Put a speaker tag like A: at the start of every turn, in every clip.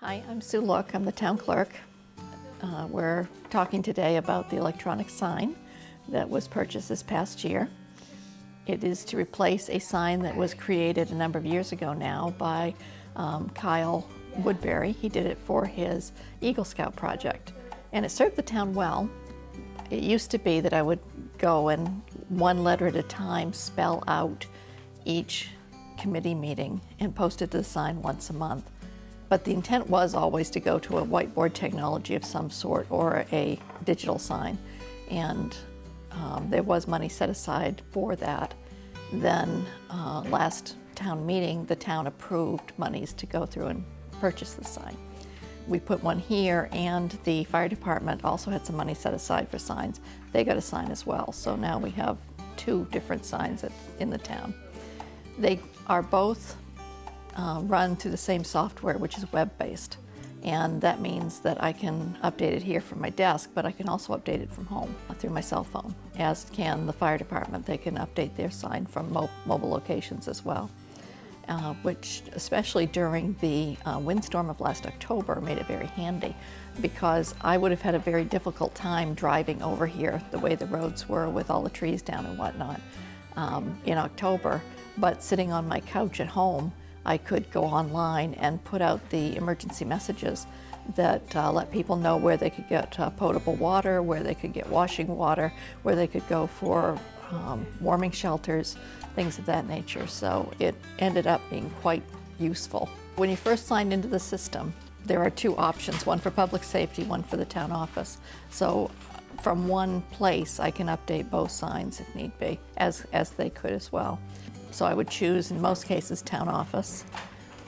A: Hi, I'm Sue Look. I'm the town clerk. We're talking today about the electronic sign that was purchased this past year. It is to replace a sign that was created a number of years ago now by Kyle Woodbury. He did it for his Eagle Scout project, and it served the town well. It used to be that I would go and one letter at a time spell out each committee meeting and post it to the sign once a month. But the intent was always to go to a whiteboard technology of some sort or a digital sign. And there was money set aside for that. Then last town meeting, the town approved monies to go through and purchase the sign. We put one here, and the fire department also had some money set aside for signs. They got a sign as well. So now we have two different signs in the town. They are both run through the same software, which is web-based. And that means that I can update it here from my desk, but I can also update it from home through my cell phone, as can the fire department. They can update their sign from mobile locations as well, which especially during the windstorm of last October made it very handy, because I would have had a very difficult time driving over here the way the roads were with all the trees down and whatnot in October. But sitting on my couch at home, I could go online and put out the emergency messages that let people know where they could get potable water, where they could get washing water, where they could go for warming shelters, things of that nature. So it ended up being quite useful. When you first signed into the system, there are two options, one for public safety, one for the town office. So from one place, I can update both signs if need be, as they could as well. So I would choose, in most cases, town office,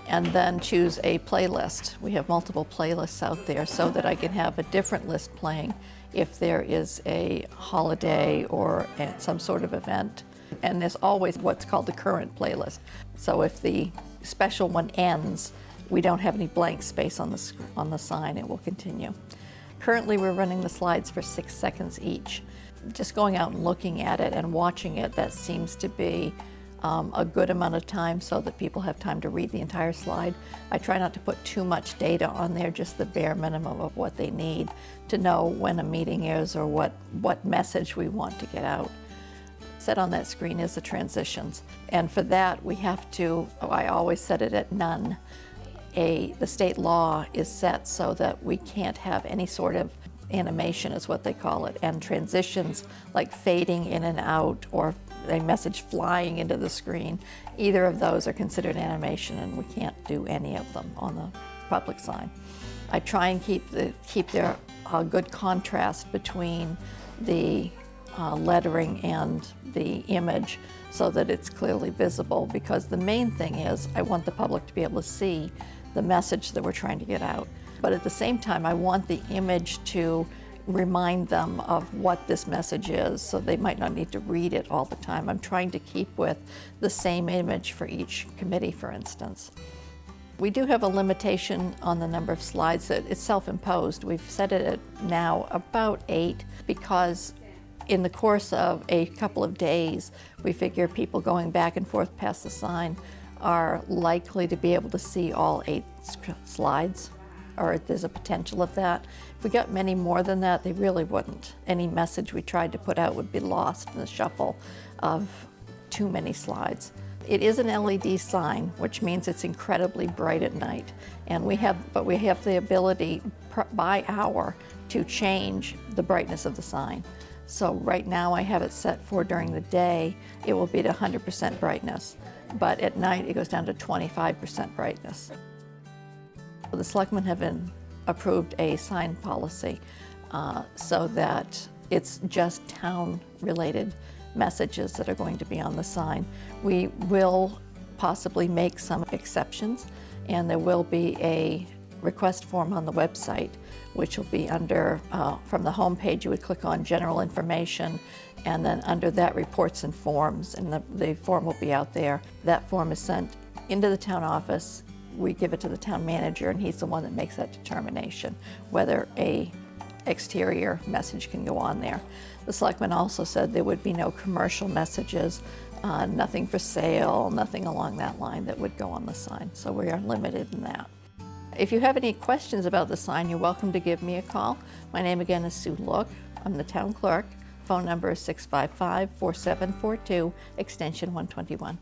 A: and then choose a playlist. We have multiple playlists out there so that I can have a different list playing if there is a holiday or some sort of event. And there's always what's called the current playlist. So if the special one ends, we don't have any blank space on the sign. It will continue. Currently, we're running the slides for 6 seconds each. Just going out and looking at it and watching it, that seems to be a good amount of time so that people have time to read the entire slide. I try not to put too much data on there, just the bare minimum of what they need to know when a meeting is or what message we want to get out. Set on that screen is the transitions. And for that, we have to, I always set it at none. The state law is set so that we can't have any sort of animation, is what they call it, and transitions like fading in and out or a message flying into the screen. Either of those are considered animation, and we can't do any of them on the public sign. I try and keep there a good contrast between the lettering and the image so that it's clearly visible, because the main thing is I want the public to be able to see the message that we're trying to get out. But at the same time, I want the image to remind them of what this message is, so they might not need to read it all the time. I'm trying to keep with the same image for each committee, for instance. We do have a limitation on the number of slides that it's self-imposed. We've set it at now about 8, because in the course of a couple of days, we figure people going back and forth past the sign are likely to be able to see all 8 slides, or there's a potential of that. If we got many more than that, they really wouldn't. Any message we tried to put out would be lost in the shuffle of too many slides. It is an LED sign, which means it's incredibly bright at night. And we have the ability by hour to change the brightness of the sign. So right now I have it set for during the day, it will be at 100% brightness. But at night it goes down to 25% brightness. The selectmen have approved a sign policy so that it's just town-related messages that are going to be on the sign. We will possibly make some exceptions, and there will be a request form on the website, which will be under, from the home page, you would click on general information, and then under that, reports and forms, and the form will be out there. That form is sent into the town office. We give it to the town manager, and he's the one that makes that determination whether a exterior message can go on there. The selectmen also said there would be no commercial messages, nothing for sale, nothing along that line that would go on the sign. So we are limited in that. If you have any questions about the sign, you're welcome to give me a call. My name again is Sue Look. I'm the town clerk. Phone number is 655-4742, extension 121.